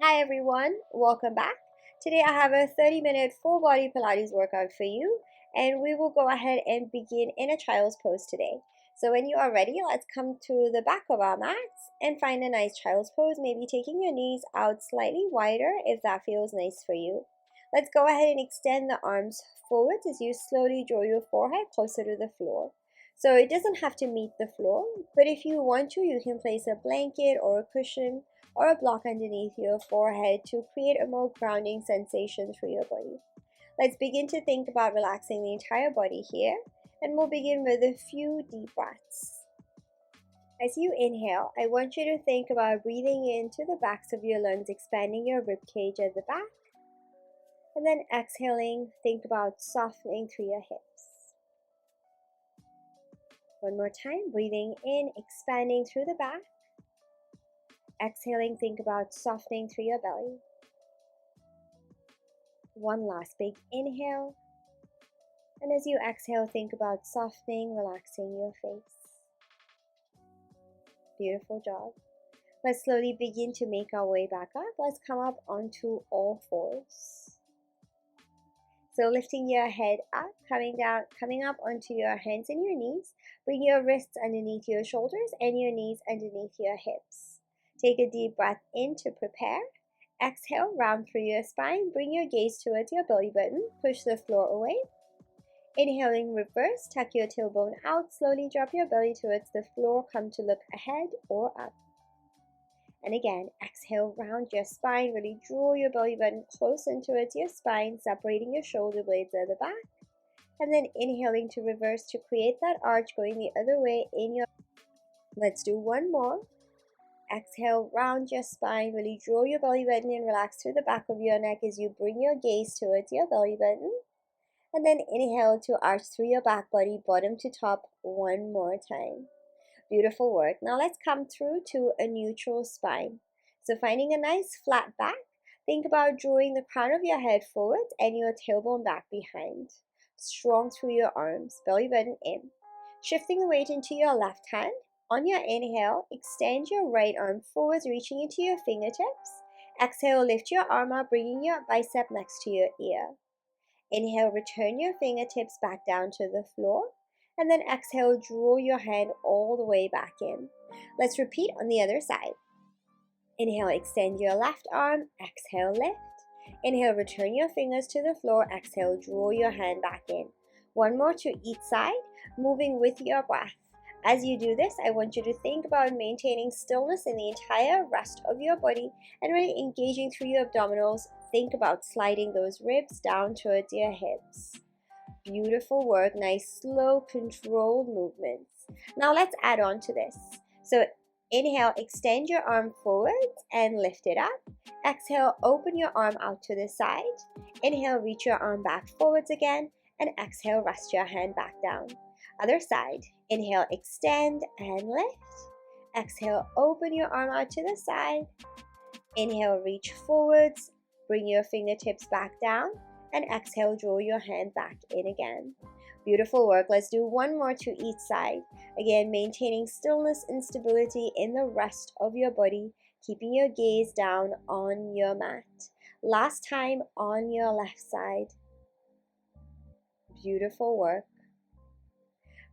Hi everyone, welcome back. Today I have a 30-minute full body Pilates workout for you, and we will go ahead and begin in a child's pose today. So when you are ready, let's come to the back of our mats and find a nice child's pose, maybe taking your knees out slightly wider if that feels nice for you. Let's go ahead and extend the arms forwards as you slowly draw your forehead closer to the floor. So it doesn't have to meet the floor, but if you want to, you can place a blanket or a cushion or a block underneath your forehead to create a more grounding sensation through your body. Let's begin to think about relaxing the entire body here, and we'll begin with a few deep breaths. As you inhale, I want you to think about breathing into the backs of your lungs, expanding your rib cage at the back, and then exhaling, think about softening through your hips. One more time, breathing in, expanding through the back. Exhaling, think about softening through your belly. One last big inhale. And as you exhale, think about softening, relaxing your face. Beautiful job. Let's slowly begin to make our way back up. Let's come up onto all fours. So lifting your head up, coming down, coming up onto your hands and your knees. Bring your wrists underneath your shoulders and your knees underneath your hips. Take a deep breath in to prepare. Exhale, round through your spine. Bring your gaze towards your belly button. Push the floor away. Inhaling, reverse. Tuck your tailbone out. Slowly drop your belly towards the floor. Come to look ahead or up. And again, exhale, round your spine. Really draw your belly button close in towards your spine, separating your shoulder blades at the back. And then inhaling to reverse to create that arch going the other way in your... Let's do one more. Exhale, round your spine, really draw your belly button and relax through the back of your neck as you bring your gaze towards your belly button. And then inhale to arch through your back body, bottom to top, one more time. Beautiful work. Now let's come through to a neutral spine. So finding a nice flat back, think about drawing the crown of your head forward and your tailbone back behind. Strong through your arms, belly button in. Shifting the weight into your left hand. On your inhale, extend your right arm forwards, reaching into your fingertips. Exhale, lift your arm up, bringing your bicep next to your ear. Inhale, return your fingertips back down to the floor. And then exhale, draw your hand all the way back in. Let's repeat on the other side. Inhale, extend your left arm. Exhale, lift. Inhale, return your fingers to the floor. Exhale, draw your hand back in. One more to each side, moving with your breath. As you do this, I want you to think about maintaining stillness in the entire rest of your body and really engaging through your abdominals. Think about sliding those ribs down towards your hips. Beautiful work, nice, slow, controlled movements. Now let's add on to this. So inhale, extend your arm forwards and lift it up. Exhale, open your arm out to the side. Inhale, reach your arm back forwards again. And exhale, rest your hand back down. Other side. Inhale, extend and lift. Exhale, open your arm out to the side. Inhale, reach forwards. Bring your fingertips back down. And exhale, draw your hand back in again. Beautiful work. Let's do one more to each side. Again, maintaining stillness and stability in the rest of your body, keeping your gaze down on your mat. Last time on your left side. Beautiful work.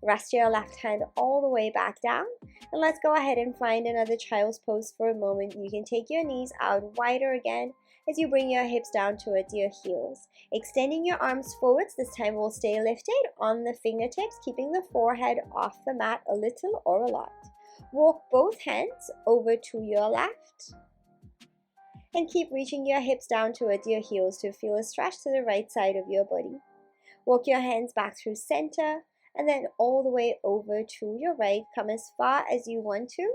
Rest your left hand all the way back down. And let's go ahead and find another child's pose for a moment. You can take your knees out wider again as you bring your hips down towards your heels. Extending your arms forwards. This time we'll stay lifted on the fingertips, keeping the forehead off the mat a little or a lot. Walk both hands over to your left. And keep reaching your hips down towards your heels to feel a stretch to the right side of your body. Walk your hands back through center and then all the way over to your right. Come as far as you want to.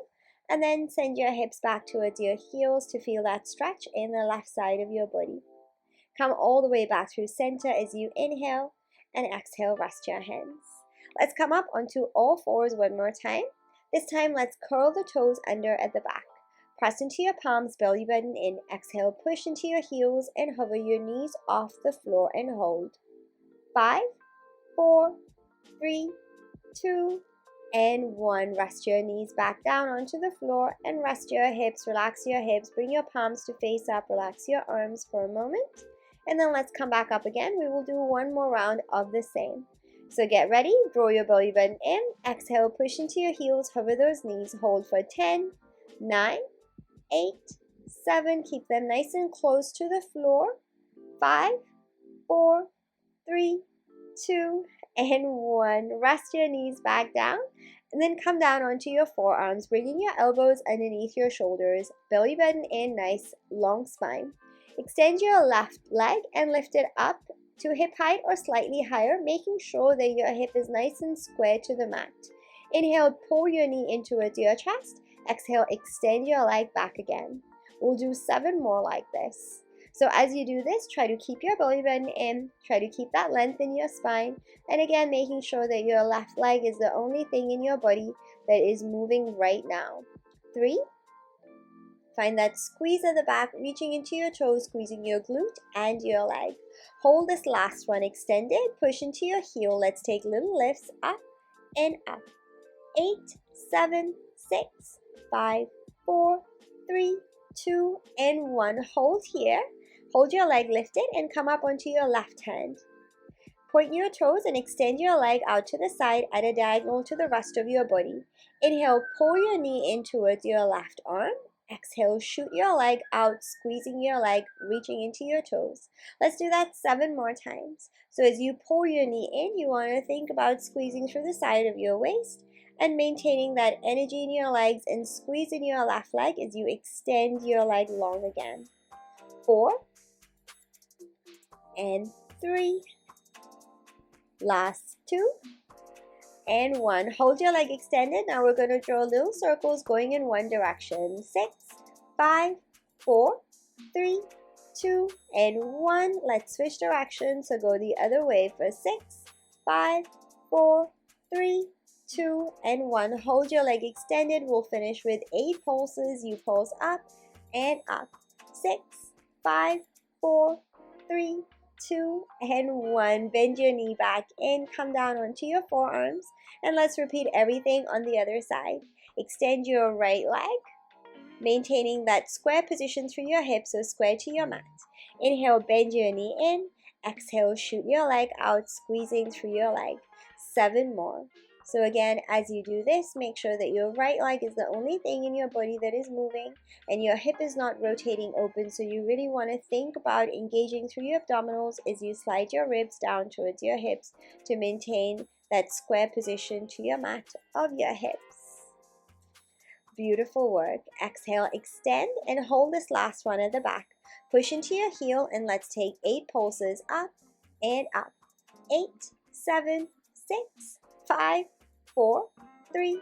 And then send your hips back towards your heels to feel that stretch in the left side of your body. Come all the way back through center as you inhale and exhale, rest your hands. Let's come up onto all fours one more time. This time, let's curl the toes under at the back. Press into your palms, belly button in. Exhale, push into your heels and hover your knees off the floor and hold. 5, 4, 3, 2, and 1. Rest your knees back down onto the floor and rest your hips. Relax your hips. Bring your palms to face up. Relax your arms for a moment. And then let's come back up again. We will do one more round of the same. So get ready. Draw your belly button in. Exhale, push into your heels. Hover those knees. Hold for 10, 9, 8, 7. Keep them nice and close to the floor. 5, 4, 3, 2, and 1. Rest your knees back down. And then come down onto your forearms, bringing your elbows underneath your shoulders. Belly button in, nice long spine. Extend your left leg and lift it up to hip height or slightly higher, making sure that your hip is nice and square to the mat. Inhale, pull your knee in towards your chest. Exhale, extend your leg back again. We'll do 7 more like this. So as you do this, try to keep your belly button in, try to keep that length in your spine, and again, making sure that your left leg is the only thing in your body that is moving right now. 3, find that squeeze at the back, reaching into your toes, squeezing your glute and your leg. Hold this last one extended, push into your heel. Let's take little lifts up and up. 8, 7, 6, 5, 4, 3, 2, and 1. Hold here. Hold your leg lifted and come up onto your left hand. Point your toes and extend your leg out to the side at a diagonal to the rest of your body. Inhale, pull your knee in towards your left arm. Exhale, shoot your leg out, squeezing your leg, reaching into your toes. Let's do that 7 more times. So as you pull your knee in, you want to think about squeezing through the side of your waist and maintaining that energy in your legs and squeeze in your left leg as you extend your leg long again. 4 and 3. Last 2 and 1. Hold your leg extended. Now we're going to draw little circles going in one direction. 6, 5, 4, 3, 2, and 1. Let's switch directions. So go the other way for 6, 5, 4, 3, 2, and 1. Hold your leg extended. We'll finish with 8 pulses. You pulse up and up. 6, 5, 4, 3, 2, and 1. Bend your knee back in. Come down onto your forearms. And let's repeat everything on the other side. Extend your right leg, maintaining that square position through your hips, so square to your mat. Inhale, bend your knee in. Exhale, shoot your leg out, squeezing through your leg. 7 more. So again, as you do this, make sure that your right leg is the only thing in your body that is moving and your hip is not rotating open. So you really want to think about engaging through your abdominals as you slide your ribs down towards your hips to maintain that square position to your mat of your hips. Beautiful work. Exhale, extend and hold this last one at the back. Push into your heel and let's take 8 pulses up and up. 8, 7, 6, 5, 4, 3,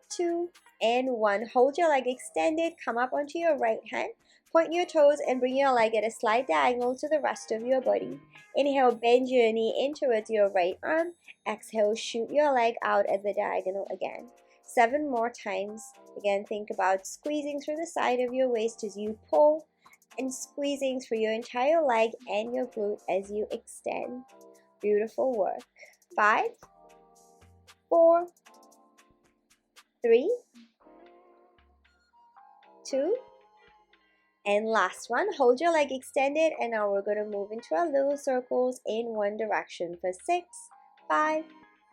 2, and 1. Hold your leg extended. Come up onto your right hand. Point your toes and bring your leg at a slight diagonal to the rest of your body. Inhale, bend your knee in towards your right arm. Exhale, shoot your leg out at the diagonal again. 7 more times. Again, think about squeezing through the side of your waist as you pull and squeezing through your entire leg and your glute as you extend. Beautiful work. 5, 4, 3, 2, and last one. Hold your leg extended and now we're going to move into our little circles in one direction for 6, 5,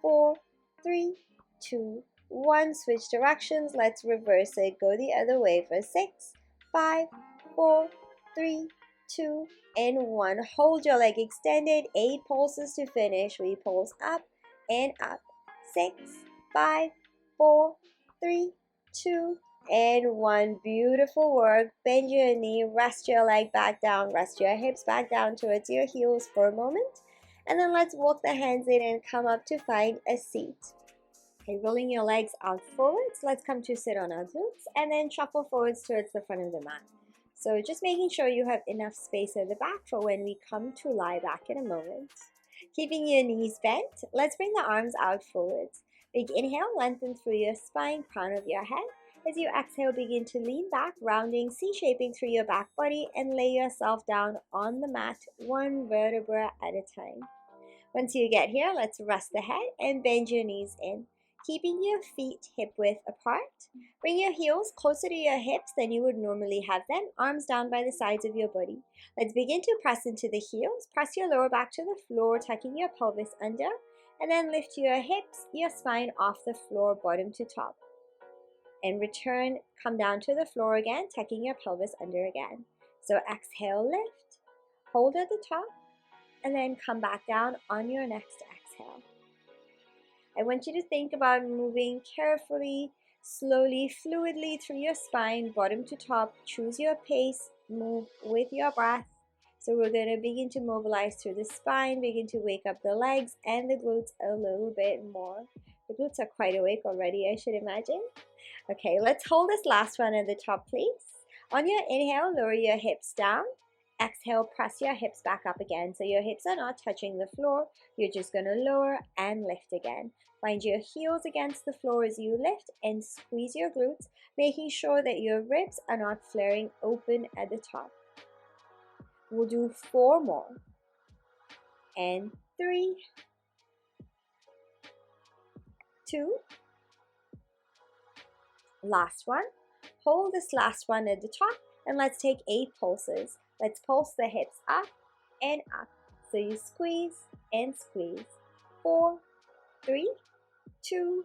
4, 3, 2, 1. Switch directions. Let's reverse it. Go the other way for 6, 5, 4, 3, 2, and 1. Hold your leg extended. 8 pulses to finish. We pulse up and up. 6, 5, 4, 3, 2, and 1. Beautiful work. Bend your knee, rest your leg back down, rest your hips back down towards your heels for a moment. And then let's walk the hands in and come up to find a seat. Okay, rolling your legs out forwards. Let's come to sit on our glutes and then shuffle forwards towards the front of the mat. So just making sure you have enough space at the back for when we come to lie back in a moment. Keeping your knees bent, let's bring the arms out forwards. Big inhale, lengthen through your spine, crown of your head. As you exhale, begin to lean back, rounding, C-shaping through your back body and lay yourself down on the mat, one vertebra at a time. Once you get here, let's rest the head and bend your knees in. keeping your feet hip width apart. Bring your heels closer to your hips than you would normally have them, arms down by the sides of your body. Let's begin to press into the heels. Press your lower back to the floor, tucking your pelvis under, and then lift your hips, your spine off the floor, bottom to top. And return, come down to the floor again, tucking your pelvis under again. So exhale, lift, hold at the top, and then come back down on your next exhale. I want you to think about moving carefully, slowly, fluidly through your spine, bottom to top. Choose your pace, move with your breath. So we're going to begin to mobilize through the spine, begin to wake up the legs and the glutes a little bit more. The glutes are quite awake already, I should imagine. Okay, let's hold this last one at the top, please. On your inhale, lower your hips down. Exhale, press your hips back up again. So your hips are not touching the floor. You're just going to lower and lift again. Find your heels against the floor as you lift and squeeze your glutes, making sure that your ribs are not flaring open at the top. We'll do 4 more. And 3, 2, last one. Hold this last one at the top and let's take 8 pulses. Let's pulse the hips up and up. So you squeeze and squeeze. 4, 3, 2,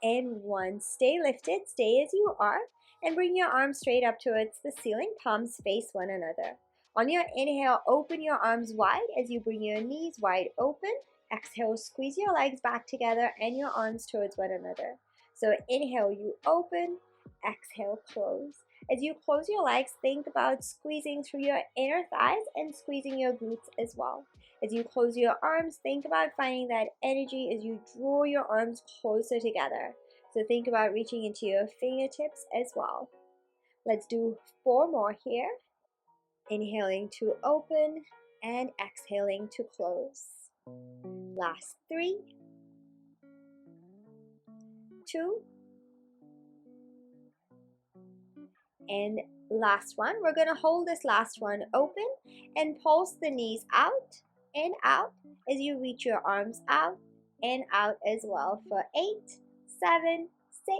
and 1. Stay lifted, stay as you are, and bring your arms straight up towards the ceiling, palms face one another. On your inhale, open your arms wide as you bring your knees wide open. Exhale, squeeze your legs back together and your arms towards one another. So inhale, you open. Exhale, close. As you close your legs, think about squeezing through your inner thighs and squeezing your glutes as well. As you close your arms, think about finding that energy as you draw your arms closer together. So think about reaching into your fingertips as well. Let's do 4 more here. Inhaling to open and exhaling to close. Last 3, 2, and last one. We're going to hold this last one open and pulse the knees out and out as you reach your arms out and out as well for 8, 7, 6,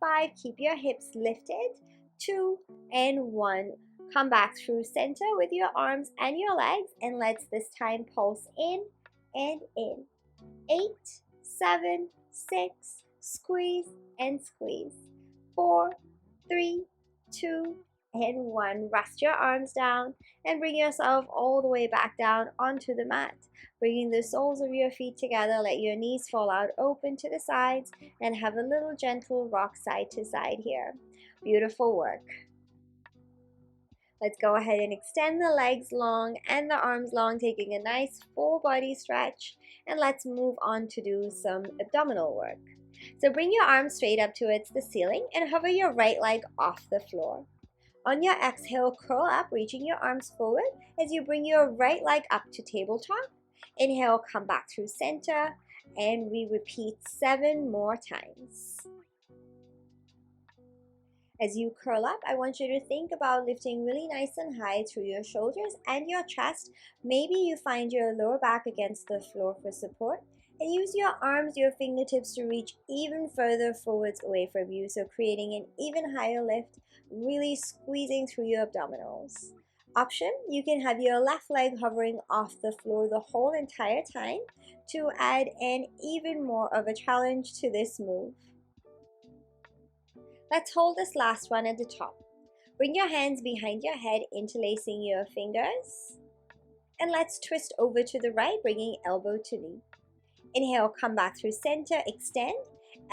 5. Keep your hips lifted. 2 and 1. Come back through center with your arms and your legs, and let's this time pulse in and in. 8, 7, 6, squeeze and squeeze. 4, 3, 2, and 1. Rest your arms down and bring yourself all the way back down onto the mat. Bringing the soles of your feet together, let your knees fall out open to the sides and have a little gentle rock side to side here. Beautiful work. Let's go ahead and extend the legs long and the arms long, taking a nice full body stretch. And let's move on to do some abdominal work. So bring your arms straight up towards the ceiling and hover your right leg off the floor. On your exhale, curl up, reaching your arms forward as you bring your right leg up to tabletop. Inhale, come back through center, and we repeat 7 more times. As you curl up, I want you to think about lifting really nice and high through your shoulders and your chest. Maybe you find your lower back against the floor for support, and use your arms, your fingertips to reach even further forwards away from you, so creating an even higher lift, really squeezing through your abdominals. Option, you can have your left leg hovering off the floor the whole entire time to add an even more of a challenge to this move. Let's hold this last one at the top. Bring your hands behind your head, interlacing your fingers. And let's twist over to the right, bringing elbow to knee. Inhale, come back through center, extend.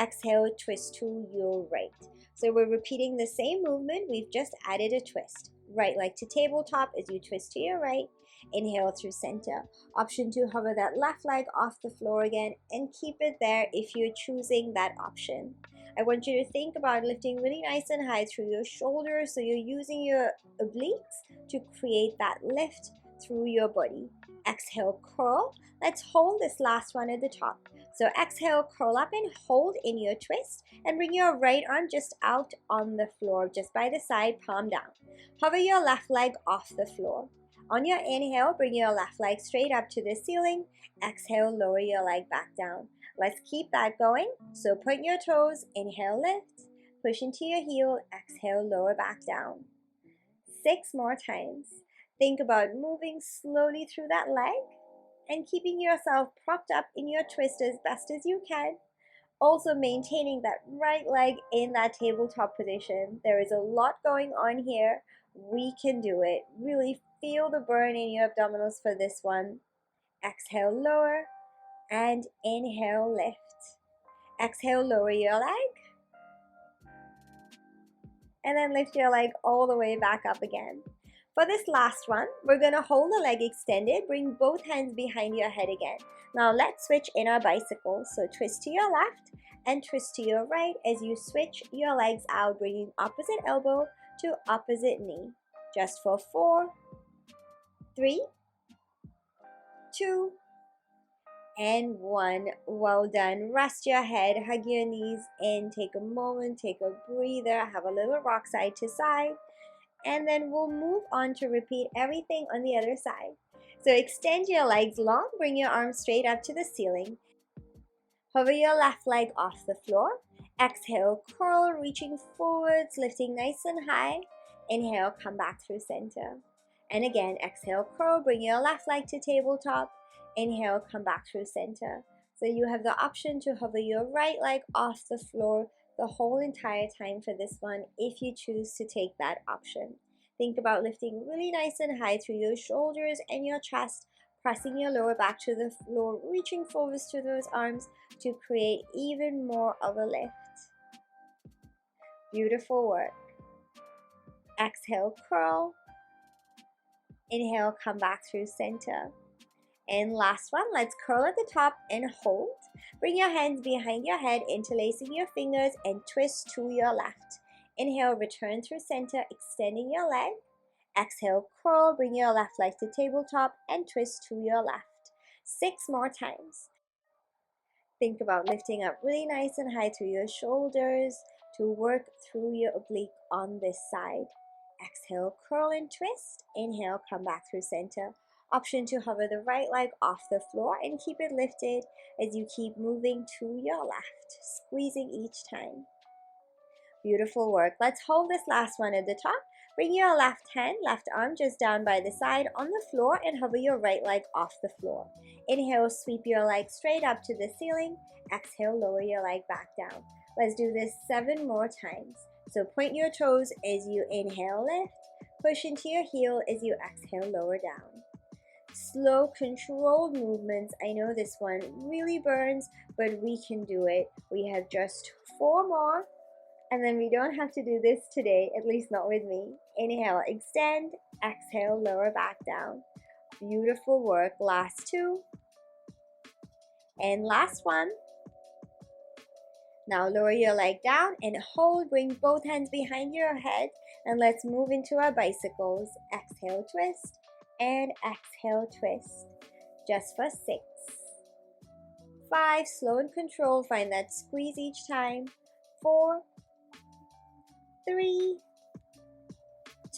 Exhale, twist to your right. So we're repeating the same movement, we've just added a twist. Right leg to tabletop as you twist to your right. Inhale through center. Option to hover that left leg off the floor again and keep it there if you're choosing that option. I want you to think about lifting really nice and high through your shoulders, so you're using your obliques to create that lift through your body. Exhale, curl. Let's hold this last one at the top. So exhale, curl up and hold in your twist, and bring your right arm just out on the floor, just by the side, palm down. Hover your left leg off the floor. On your inhale, bring your left leg straight up to the ceiling. Exhale, lower your leg back down. Let's keep that going. So point your toes, inhale, lift, push into your heel, exhale, lower back down. 6 more times. Think about moving slowly through that leg and keeping yourself propped up in your twist as best as you can. Also maintaining that right leg in that tabletop position. There is a lot going on here. We can do it. Really feel the burn in your abdominals for this one. Exhale, lower, and inhale, lift. Exhale, lower your leg, and then lift your leg all the way back up again. For this last one, we're going to hold the leg extended, bring both hands behind your head again. Now let's switch in our bicycles. So twist to your left and twist to your right as you switch your legs out, bringing opposite elbow to opposite knee. Just for 4, 3, 2, and 1. Well done. Rest your head, hug your knees in, take a moment, take a breather, have a little rock side to side, and then we'll move on to repeat everything on the other side. So extend your legs long, bring your arms straight up to the ceiling. Hover your left leg off the floor. Exhale, curl, reaching forwards, lifting nice and high. Inhale, come back through center. And again, exhale, curl, bring your left leg to tabletop. Inhale, come back through center. So you have the option to hover your right leg off the floor the whole entire time for this one if you choose to take that option. Think about lifting really nice and high through your shoulders and your chest, pressing your lower back to the floor, reaching forwards to those arms to create even more of a lift. Beautiful work. Exhale, curl. Inhale, come back through center. And last one, let's curl at the top and hold. Bring your hands behind your head, interlacing your fingers and twist to your left. Inhale, return through center, extending your leg. Exhale, curl, bring your left leg to tabletop and twist to your left. 6 more times. Think about lifting up really nice and high through your shoulders to work through your oblique on this side. Exhale, curl and twist. Inhale, come back through center. Option to hover the right leg off the floor and keep it lifted as you keep moving to your left, squeezing each time. Beautiful work. Let's hold this last one at the top. Bring your left hand, left arm just down by the side on the floor and hover your right leg off the floor. Inhale, sweep your leg straight up to the ceiling. Exhale, lower your leg back down. Let's do this 7 more times. So point your toes as you inhale, lift. Push into your heel as you exhale, lower down. Slow, controlled movements. I know this one really burns, but we can do it. We have just 4 more. And then we don't have to do this today, at least not with me. Inhale, extend. Exhale, lower back down. Beautiful work. Last 2. And last one. Now lower your leg down and hold. Bring both hands behind your head. And let's move into our bicycles. Exhale, twist. And exhale, twist. Just for 6. 5. Slow and control. Find that squeeze each time. 4. 3,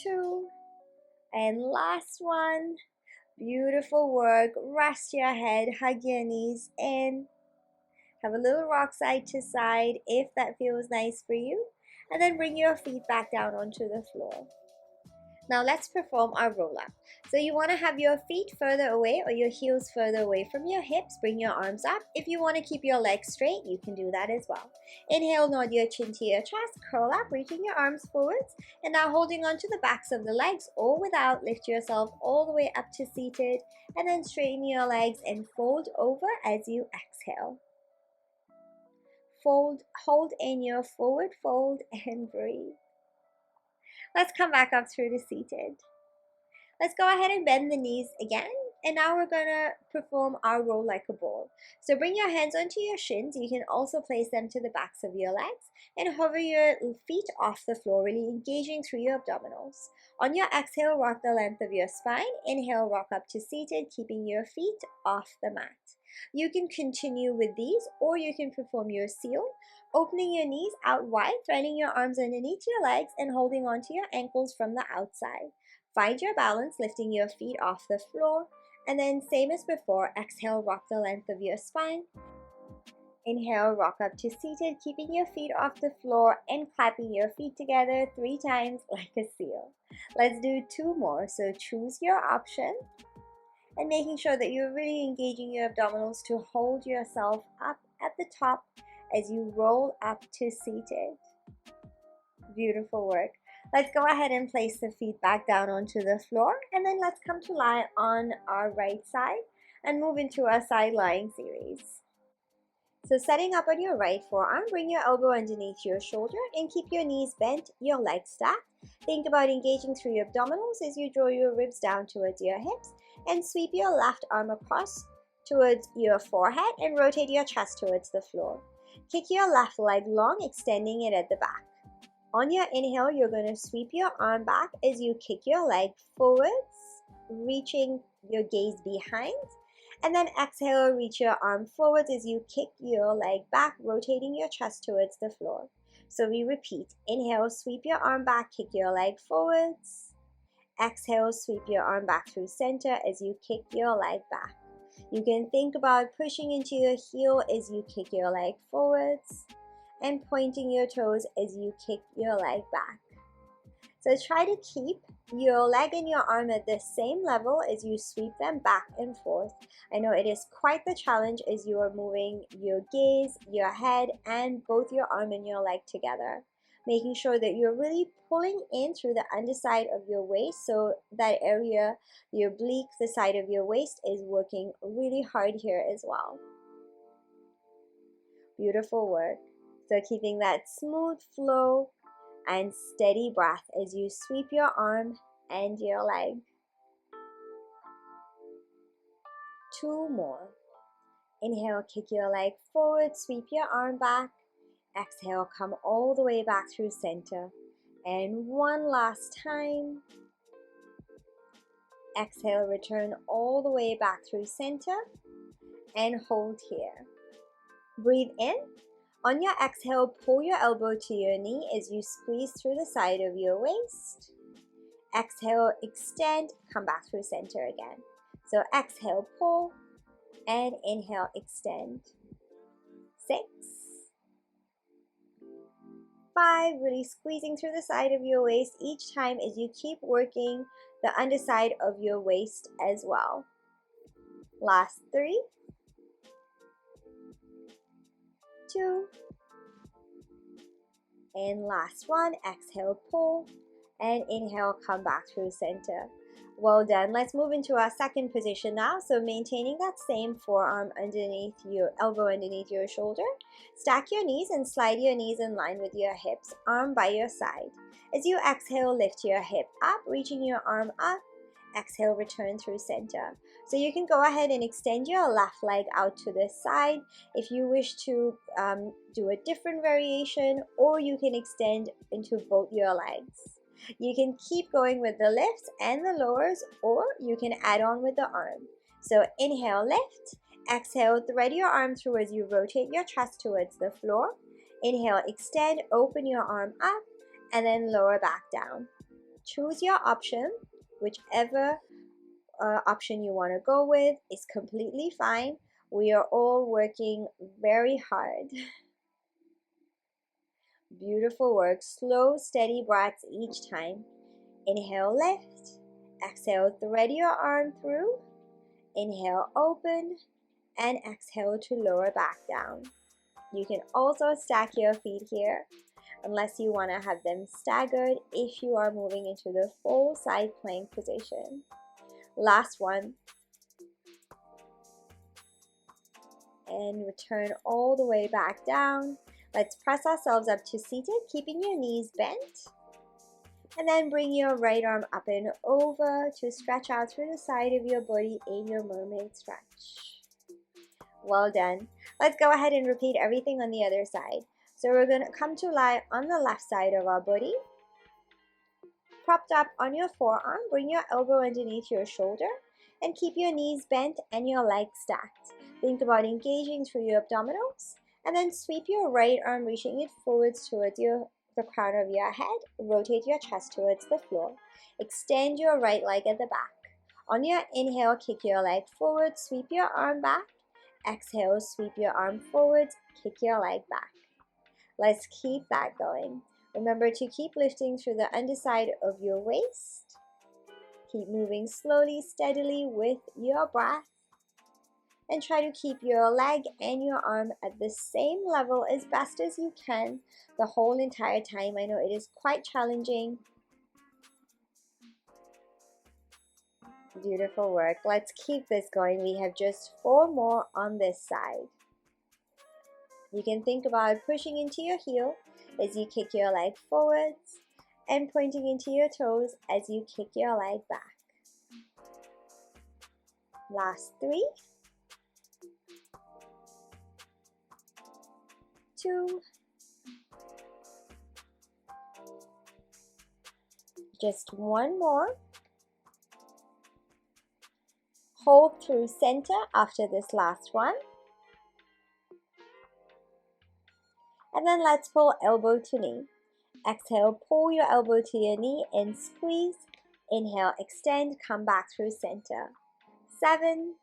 2, and last one. Beautiful work. Rest your head, hug your knees in. Have a little rock side to side if that feels nice for you. And then bring your feet back down onto the floor. Now let's perform our roll-up. So you want to have your feet further away or your heels further away from your hips. Bring your arms up. If you want to keep your legs straight, you can do that as well. Inhale, nod your chin to your chest, curl up, reaching your arms forwards. And now holding on to the backs of the legs or without, lift yourself all the way up to seated. And then straighten your legs and fold over as you exhale. Fold, hold in your forward fold and breathe. Let's come back up through to seated. Let's go ahead and bend the knees again. And now we're going to perform our roll like a ball. So bring your hands onto your shins. You can also place them to the backs of your legs. And hover your feet off the floor, really engaging through your abdominals. On your exhale, rock the length of your spine. Inhale, rock up to seated, keeping your feet off the mat. You can continue with these, or you can perform your seal, opening your knees out wide, threading your arms underneath your legs, and holding onto your ankles from the outside. Find your balance, lifting your feet off the floor, and then same as before, exhale, rock the length of your spine. Inhale, rock up to seated, keeping your feet off the floor and clapping your feet together 3 times like a seal. Let's do 2 more. So choose your option and making sure that you're really engaging your abdominals to hold yourself up at the top as you roll up to seated. Beautiful work. Let's go ahead and place the feet back down onto the floor, and then let's come to lie on our right side and move into our side lying series. So setting up on your right forearm, bring your elbow underneath your shoulder and keep your knees bent, your legs stacked. Think about engaging through your abdominals as you draw your ribs down towards your hips and sweep your left arm across towards your forehead and rotate your chest towards the floor. Kick your left leg long, extending it at the back. On your inhale, you're going to sweep your arm back as you kick your leg forwards, reaching your gaze behind. And then exhale, reach your arm forwards as you kick your leg back, rotating your chest towards the floor. So we repeat. Inhale, sweep your arm back, kick your leg forwards. Exhale, sweep your arm back through center as you kick your leg back. You can think about pushing into your heel as you kick your leg forwards and pointing your toes as you kick your leg back. So try to keep your leg and your arm at the same level as you sweep them back and forth. I know it is quite the challenge as you are moving your gaze, your head, and both your arm and your leg together. Making sure that you're really pulling in through the underside of your waist, so that area, your oblique, the side of your waist, is working really hard here as well. Beautiful work. So keeping that smooth flow and steady breath as you sweep your arm and your leg. 2 more. Inhale, kick your leg forward, sweep your arm back. Exhale, come all the way back through center. And 1 last time. Exhale, return all the way back through center and hold here. Breathe in. On your exhale, pull your elbow to your knee as you squeeze through the side of your waist. Exhale, extend, come back through center again. So exhale, pull, and inhale, extend. 6, 5, really squeezing through the side of your waist each time as you keep working the underside of your waist as well. Last 3, 2, and last 1. Exhale, pull, and inhale, come back through center. Well done. Let's move into our second position now. So maintaining that same forearm underneath your elbow, underneath your shoulder. Stack your knees and slide your knees in line with your hips, arm by your side. As you exhale, lift your hip up, reaching your arm up. Exhale, return through center. So you can go ahead and extend your left leg out to the side if you wish to do a different variation, or you can extend into both your legs. You can keep going with the lifts and the lowers, or you can add on with the arm. So inhale, lift. Exhale, thread your arm through as you rotate your chest towards the floor. Inhale, extend, open your arm up, and then lower back down. Choose your option. Whichever option you want to go with is completely fine. We are all working very hard. Beautiful work. Slow, steady breaths each time. Inhale, lift. Exhale, thread your arm through. Inhale, open. And exhale to lower back down. You can also stack your feet here, unless you want to have them staggered if you are moving into the full side plank position. Last one. And return all the way back down. Let's press ourselves up to seated, keeping your knees bent. And then bring your right arm up and over to stretch out through the side of your body in your mermaid stretch. Well done. Let's go ahead and repeat everything on the other side. So we're going to come to lie on the left side of our body. Propped up on your forearm, bring your elbow underneath your shoulder and keep your knees bent and your legs stacked. Think about engaging through your abdominals, and then sweep your right arm, reaching it forwards towards the crown of your head. Rotate your chest towards the floor. Extend your right leg at the back. On your inhale, kick your leg forward, sweep your arm back, Exhale, sweep your arm forwards, kick your leg back. Let's keep that going. Remember to keep lifting through the underside of your waist. Keep moving slowly, steadily with your breath. And try to keep your leg and your arm at the same level as best as you can the whole entire time. I know it is quite challenging. Beautiful work. Let's keep this going. We have just 4 more on this side. You can think about pushing into your heel as you kick your leg forwards and pointing into your toes as you kick your leg back. Last 3, 2, just 1 more. Hold through center after this last one. And then let's pull elbow to knee. Exhale, pull your elbow to your knee and squeeze. Inhale, extend, come back through center. 7,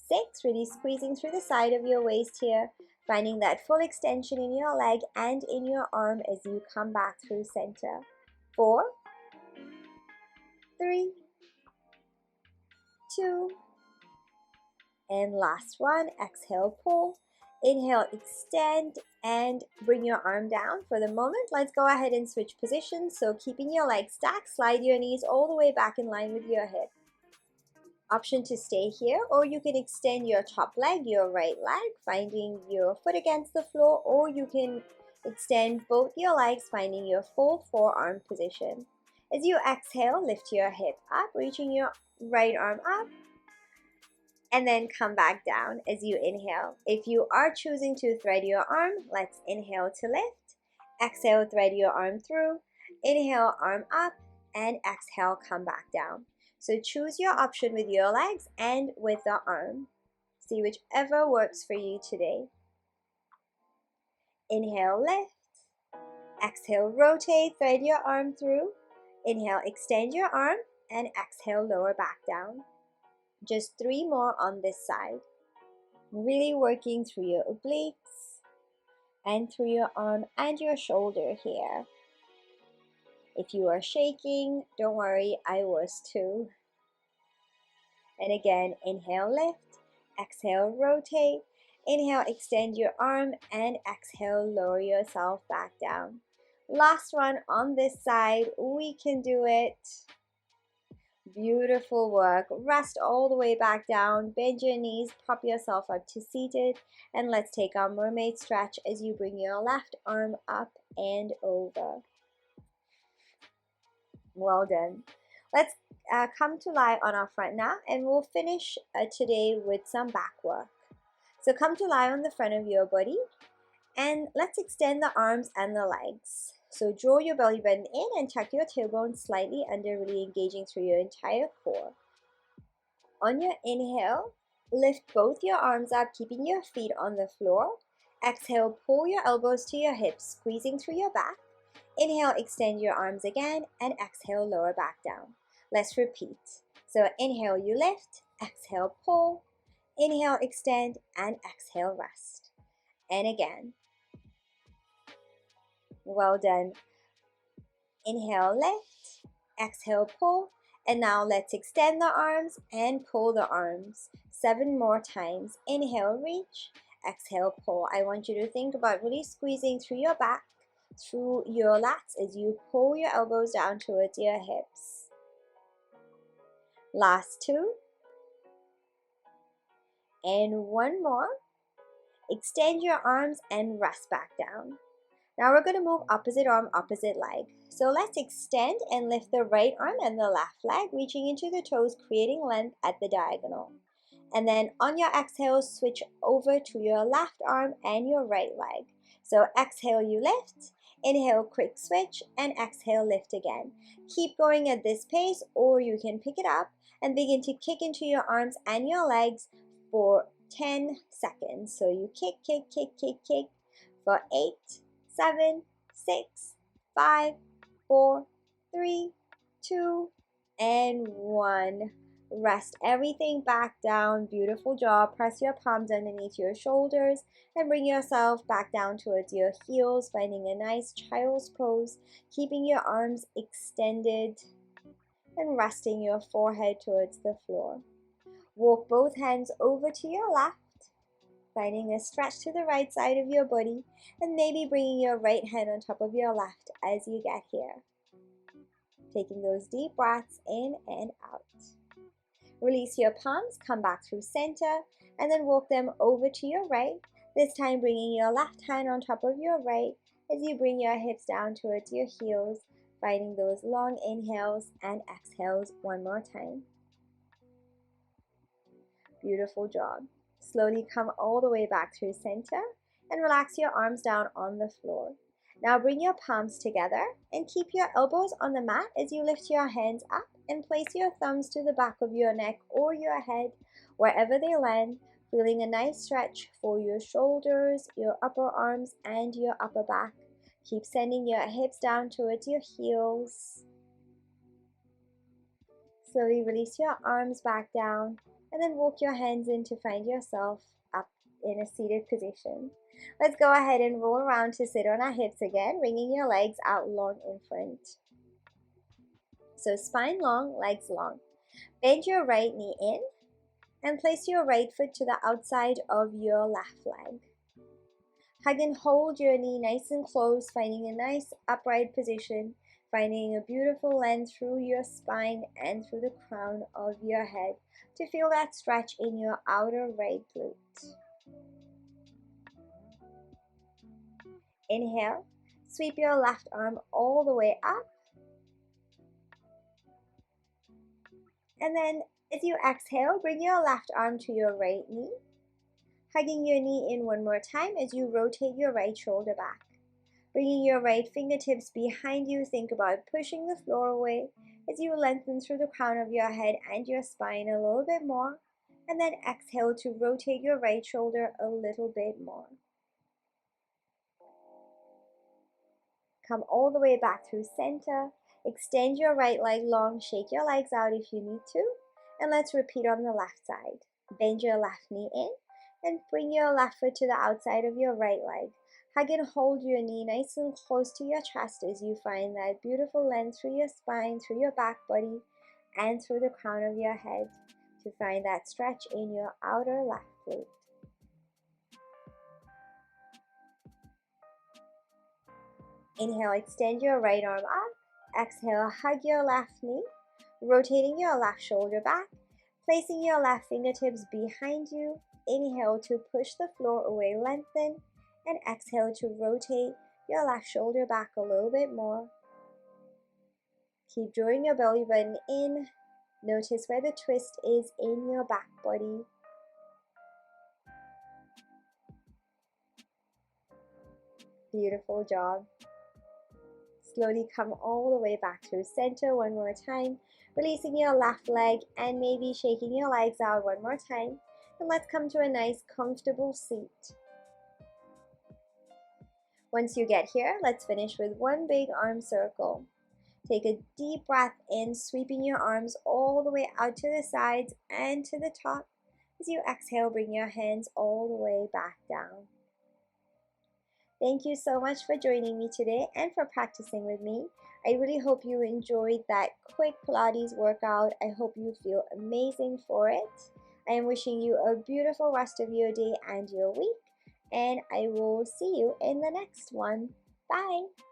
6, really squeezing through the side of your waist here, finding that full extension in your leg and in your arm as you come back through center. 4, 3, 2, and last one. Exhale, pull. Inhale, extend, and bring your arm down. For the moment, let's go ahead and switch positions. So keeping your legs stacked, slide your knees all the way back in line with your hip. Option to stay here, or you can extend your top leg, your right leg, finding your foot against the floor, or you can extend both your legs, finding your full forearm position. As you exhale, lift your hip up, reaching your right arm up, and then come back down as you inhale. If you are choosing to thread your arm, let's inhale to lift. Exhale, thread your arm through. Inhale, arm up, and exhale, come back down. So choose your option with your legs and with the arm. See whichever works for you today. Inhale, lift. Exhale, rotate, thread your arm through. Inhale, extend your arm, and exhale, lower back down. Just 3 more on this side. Really working through your obliques and through your arm and your shoulder here. If you are shaking, don't worry, I was too. And again, inhale, lift. Exhale, rotate. Inhale, extend your arm, and exhale, lower yourself back down. Last one on this side. We can do it. Beautiful work. Rest all the way back down. Bend your knees, prop yourself up to seated, and let's take our mermaid stretch as you bring your left arm up and over. Well done. Let's come to lie on our front now, and we'll finish today with some back work. So come to lie on the front of your body, and let's extend the arms and the legs. So draw your belly button in and tuck your tailbone slightly under, really engaging through your entire core. On your inhale, lift both your arms up, keeping your feet on the floor. Exhale, pull your elbows to your hips, squeezing through your back. Inhale, extend your arms again, and exhale, lower back down. Let's repeat. So inhale, you lift. Exhale, pull. Inhale, extend, and exhale, rest. And again. Well done. Inhale, lift. Exhale, pull. And now let's extend the arms and pull the arms. 7 more times. Inhale, reach. Exhale, pull. I want you to think about really squeezing through your back, through your lats as you pull your elbows down towards your hips. Last 2. And 1 more. Extend your arms and rest back down. Now we're going to move opposite arm, opposite leg. So let's extend and lift the right arm and the left leg, reaching into the toes, creating length at the diagonal. And then on your exhale, switch over to your left arm and your right leg. So exhale, you lift. Inhale, quick switch, and exhale, lift again. Keep going at this pace, or you can pick it up and begin to kick into your arms and your legs for 10 seconds. So you kick, kick, kick, kick, kick for 8, 7, 6, 5, 4, 3, 2, and 1. Rest everything back down. Beautiful job. Press your palms underneath your shoulders and bring yourself back down towards your heels, finding a nice child's pose, keeping your arms extended and resting your forehead towards the floor. Walk both hands over to your left, finding a stretch to the right side of your body, and maybe bringing your right hand on top of your left as you get here. Taking those deep breaths in and out. Release your palms, come back through center, and then walk them over to your right, this time bringing your left hand on top of your right as you bring your hips down towards your heels, finding those long inhales and exhales one more time. Beautiful job. Slowly come all the way back through center and relax your arms down on the floor. Now bring your palms together and keep your elbows on the mat as you lift your hands up and place your thumbs to the back of your neck or your head, wherever they land, feeling a nice stretch for your shoulders, your upper arms, and your upper back. Keep sending your hips down towards your heels. Slowly release your arms back down and then walk your hands in to find yourself up in a seated position. Let's go ahead and roll around to sit on our hips again, bringing your legs out long in front. So spine long, legs long. Bend your right knee in and place your right foot to the outside of your left leg. Hug and hold your knee nice and close, finding a nice upright position, finding a beautiful length through your spine and through the crown of your head to feel that stretch in your outer right glute. Inhale, sweep your left arm all the way up. And then as you exhale, bring your left arm to your right knee, hugging your knee in one more time as you rotate your right shoulder back. Bringing your right fingertips behind you, think about pushing the floor away as you lengthen through the crown of your head and your spine a little bit more. And then exhale to rotate your right shoulder a little bit more. Come all the way back through center. Extend your right leg long, shake your legs out if you need to. And let's repeat on the left side. Bend your left knee in and bring your left foot to the outside of your right leg. Hug and hold your knee nice and close to your chest as you find that beautiful length through your spine, through your back body, and through the crown of your head to find that stretch in your outer left glute. Inhale, extend your right arm up. Exhale, hug your left knee, rotating your left shoulder back, placing your left fingertips behind you. Inhale to push the floor away, lengthen, and exhale to rotate your left shoulder back a little bit more. Keep drawing your belly button in. Notice where the twist is in your back body. Beautiful job. Slowly come all the way back through center one more time, releasing your left leg and maybe shaking your legs out one more time. And let's come to a nice comfortable seat. Once you get here, let's finish with one big arm circle. Take a deep breath in, sweeping your arms all the way out to the sides and to the top. As you exhale, bring your hands all the way back down. Thank you so much for joining me today and for practicing with me. I really hope you enjoyed that quick Pilates workout. I hope you feel amazing for it. I am wishing you a beautiful rest of your day and your week, and I will see you in the next one. Bye!